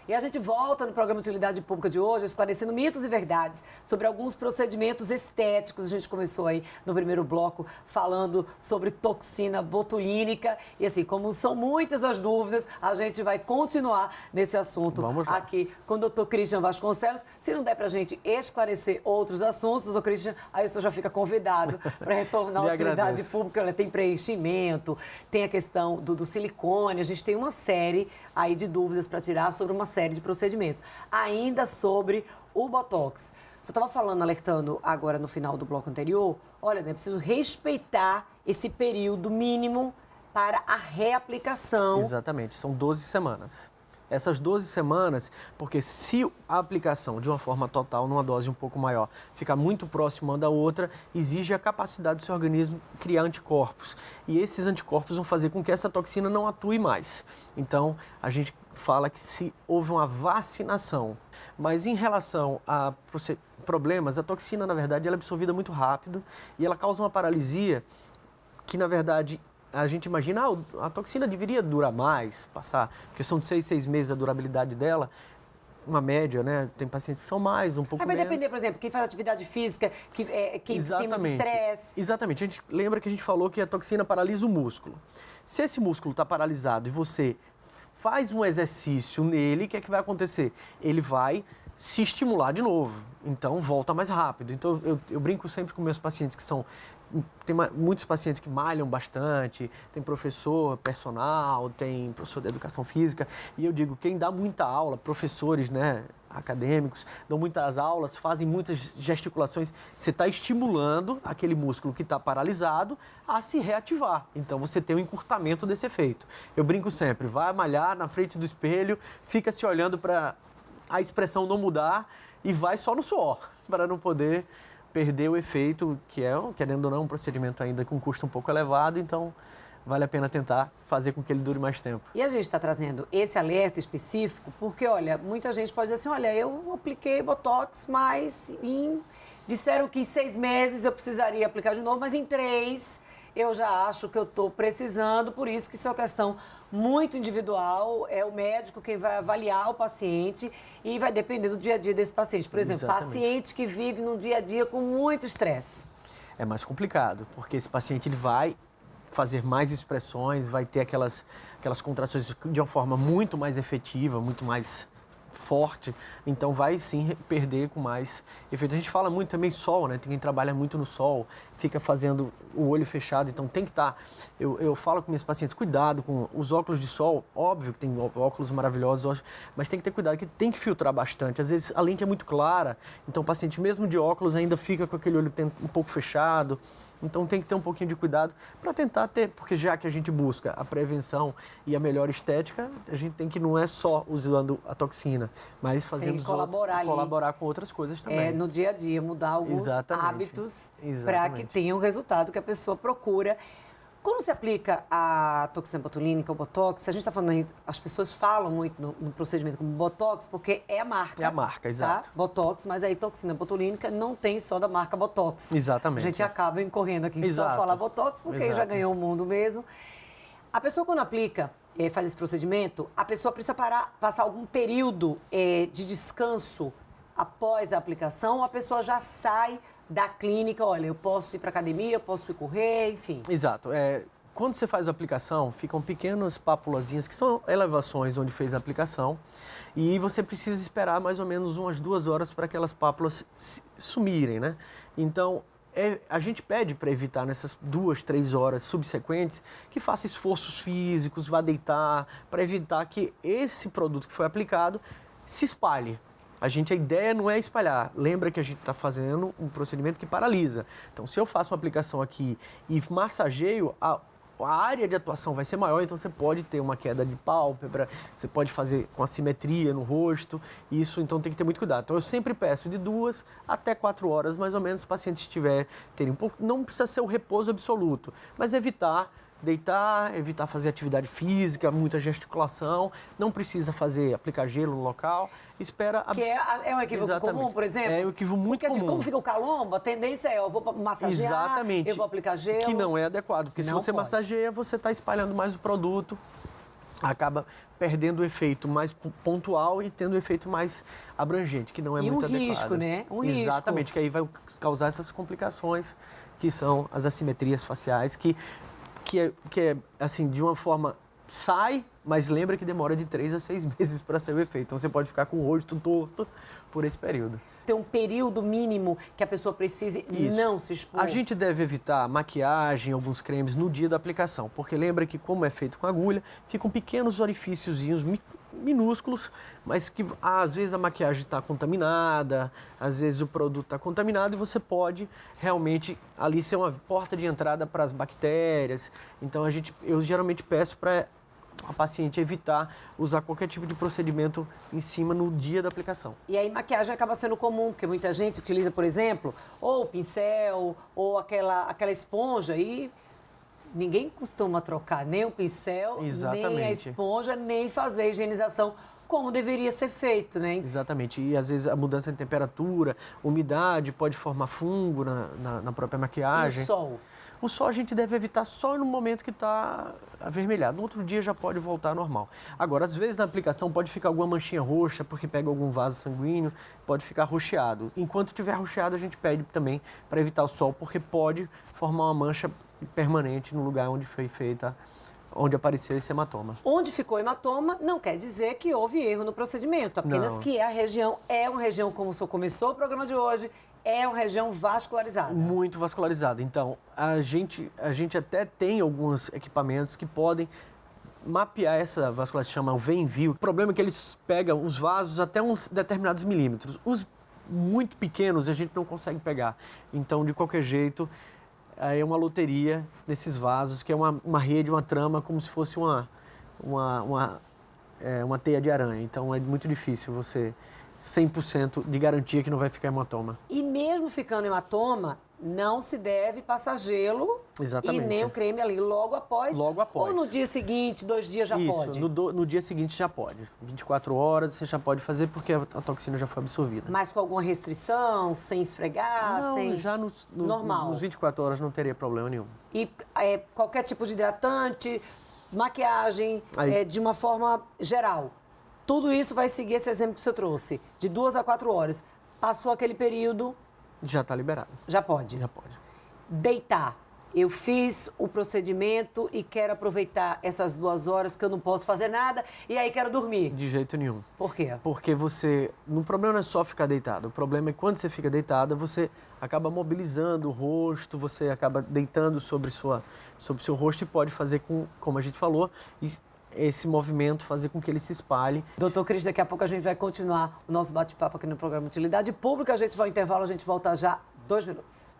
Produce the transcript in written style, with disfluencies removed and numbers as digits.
E a gente volta no programa de Utilidade Pública de hoje, esclarecendo mitos e verdades sobre alguns procedimentos estéticos. A gente começou aí no primeiro bloco falando sobre toxina botulínica. E assim, como são muitas as dúvidas, a gente vai continuar nesse assunto aqui com o doutor Christian Vasconcelos. Se não der pra gente esclarecer outros assuntos, doutor Christian, aí o senhor já fica convidado para retornar à Utilidade Pública. Olha, tem preenchimento, tem a questão do silicone, a gente tem uma série aí de dúvidas para tirar sobre uma série de procedimentos. Ainda sobre o Botox. Você estava falando, alertando agora no final do bloco anterior, olha, né, preciso respeitar esse período mínimo para a reaplicação. Exatamente, são 12 semanas. Essas 12 semanas, porque se a aplicação de uma forma total, numa dose um pouco maior, ficar muito próxima uma da outra, exige a capacidade do seu organismo criar anticorpos. E esses anticorpos vão fazer com que essa toxina não atue mais. Então, a gente fala que se houve uma vacinação. Mas em relação a problemas, a toxina, na verdade, ela é absorvida muito rápido e ela causa uma paralisia que, na verdade, a gente imagina, a toxina deveria durar mais, passar, porque são de 6 meses a durabilidade dela, uma média, né? Tem pacientes que são mais, um pouco menos. Vai depender, por exemplo, quem faz atividade física, quem tem muito estresse. Exatamente. A gente lembra que a gente falou que a toxina paralisa o músculo. Se esse músculo está paralisado e você faz um exercício nele, o que é que vai acontecer? Ele vai se estimular de novo, então volta mais rápido. Então eu brinco sempre com meus pacientes que são... Tem muitos pacientes que malham bastante, tem professor personal, tem professor de educação física, e eu digo, quem dá muita aula, professores, né, acadêmicos, dão muitas aulas, fazem muitas gesticulações, você está estimulando aquele músculo que está paralisado a se reativar. Então você tem um encurtamento desse efeito. Eu brinco sempre, vai malhar na frente do espelho, fica se olhando para a expressão não mudar e vai só no suor, para não poder perder o efeito, que é, querendo ou não, um procedimento ainda com custo um pouco elevado, então vale a pena tentar fazer com que ele dure mais tempo. E a gente está trazendo esse alerta específico porque, olha, muita gente pode dizer assim, olha, eu apliquei Botox, mas disseram que em 6 meses eu precisaria aplicar de novo, mas em 3 eu já acho que eu estou precisando, por isso que isso é uma questão muito individual, é o médico quem vai avaliar o paciente e vai depender do dia a dia desse paciente. Por exemplo, paciente que vive no dia a dia com muito estresse. É mais complicado, porque esse paciente ele vai fazer mais expressões, vai ter aquelas contrações de uma forma muito mais efetiva, muito mais forte, então vai sim perder com mais efeito. A gente fala muito também sol, né? Tem quem trabalha muito no sol, fica fazendo o olho fechado, então tem que estar... Eu falo com meus pacientes, cuidado com os óculos de sol, óbvio que tem óculos maravilhosos, mas tem que ter cuidado, que tem que filtrar bastante. Às vezes a lente é muito clara, então o paciente mesmo de óculos ainda fica com aquele olho um pouco fechado. Então tem que ter um pouquinho de cuidado para tentar ter, porque já que a gente busca a prevenção e a melhor estética, a gente tem que não é só usando a toxina, mas fazendo colaborar com outras coisas também. No dia a dia, mudar alguns hábitos para que tenha o resultado que a pessoa procura. Quando se aplica a toxina botulínica, o Botox, a gente está falando aí, as pessoas falam muito no procedimento como Botox, porque é a marca. É a marca, exato. Tá? Botox, mas aí toxina botulínica não tem só da marca Botox. Exatamente. A gente acaba incorrendo aqui em só falar Botox, porque já ganhou o mundo mesmo. A pessoa quando aplica, faz esse procedimento, a pessoa precisa passar algum período de descanso após a aplicação, ou a pessoa já sai da clínica, olha, eu posso ir para academia, eu posso ir correr, enfim. Exato. Quando você faz a aplicação, ficam pequenas pápulazinhas, que são elevações onde fez a aplicação, e você precisa esperar mais ou menos umas 2 horas para aquelas pápulas sumirem, né? Então, a gente pede para evitar nessas 2, 3 horas subsequentes que faça esforços físicos, vá deitar, para evitar que esse produto que foi aplicado se espalhe. A ideia não é espalhar. Lembra que a gente está fazendo um procedimento que paralisa. Então, se eu faço uma aplicação aqui e massageio, a área de atuação vai ser maior, então você pode ter uma queda de pálpebra, você pode fazer com assimetria no rosto, isso então tem que ter muito cuidado. Então eu sempre peço de 2 até 4 horas, mais ou menos, se o paciente terem um pouco, não precisa ser o repouso absoluto, mas evitar deitar, evitar fazer atividade física, muita gesticulação, não precisa aplicar gelo no local, espera... Que é um equívoco comum, por exemplo? É um equívoco muito comum. Porque assim, como fica o calombo, a tendência é, eu vou massagear, eu vou aplicar gelo... Que não é adequado, porque se você massageia, você está espalhando mais o produto acaba perdendo o efeito mais pontual e tendo o efeito mais abrangente, que não é muito adequado. E um risco, né? Exatamente, que aí vai causar essas complicações, que são as assimetrias faciais, que é assim, de uma forma, sai, mas lembra que demora de 3 a 6 meses para ser o efeito. Então, você pode ficar com o rosto torto por esse período. Tem um período mínimo que a pessoa precise não se expor. A gente deve evitar maquiagem, alguns cremes no dia da aplicação, porque lembra que como é feito com agulha, ficam pequenos orifíciozinhos minúsculos, mas que às vezes a maquiagem está contaminada, às vezes o produto está contaminado e você pode realmente ali ser uma porta de entrada para as bactérias. Então eu geralmente peço para a paciente evitar usar qualquer tipo de procedimento em cima no dia da aplicação. E aí maquiagem acaba sendo comum, porque muita gente utiliza, por exemplo, ou o pincel, ou aquela esponja e ninguém costuma trocar nem o pincel, nem a esponja, nem fazer a higienização como deveria ser feito, né? Exatamente. E às vezes a mudança de temperatura, umidade pode formar fungo na própria maquiagem. E o sol? O sol a gente deve evitar só no momento que está avermelhado. No outro dia já pode voltar ao normal. Agora, às vezes na aplicação pode ficar alguma manchinha roxa, porque pega algum vaso sanguíneo, pode ficar roxeado. Enquanto estiver roxeado, a gente pede também para evitar o sol, porque pode formar uma mancha permanente no lugar onde foi feita, onde apareceu esse hematoma. Onde ficou hematoma não quer dizer que houve erro no procedimento, apenas que é uma região, como o senhor começou o programa de hoje, é uma região vascularizada. Muito vascularizada. Então, a gente até tem alguns equipamentos que podem mapear essa vascularidade, chama o Venview. O problema é que eles pegam os vasos até uns determinados milímetros. Os muito pequenos a gente não consegue pegar. Então, de qualquer jeito, é uma loteria nesses vasos, que é uma rede, uma trama, como se fosse uma teia de aranha. Então, é muito difícil você 100% de garantia que não vai ficar hematoma. E mesmo ficando hematoma, não se deve passar gelo. Exatamente. E nem o creme ali logo após. Logo após. Ou no dia seguinte, 2 dias já pode? No dia seguinte já pode. 24 horas você já pode fazer porque a toxina já foi absorvida. Mas com alguma restrição, sem esfregar? Não, já normal. nos 24 horas não teria problema nenhum. E qualquer tipo de hidratante, maquiagem, de uma forma geral. Tudo isso vai seguir esse exemplo que o senhor trouxe, de 2 a 4 horas. Passou aquele período... Já está liberado. Já pode? Já pode. Deitar. Eu fiz o procedimento e quero aproveitar essas 2 horas que eu não posso fazer nada e aí quero dormir. De jeito nenhum. Por quê? Porque o problema não é só ficar deitado. O problema é que quando você fica deitada, você acaba mobilizando o rosto, você acaba deitando sobre o seu rosto e pode fazer como a gente falou, esse movimento fazer com que ele se espalhe. Doutor Cris, daqui a pouco a gente vai continuar o nosso bate-papo aqui no programa Utilidade Pública. A gente vai ao intervalo, a gente volta já 2 minutos.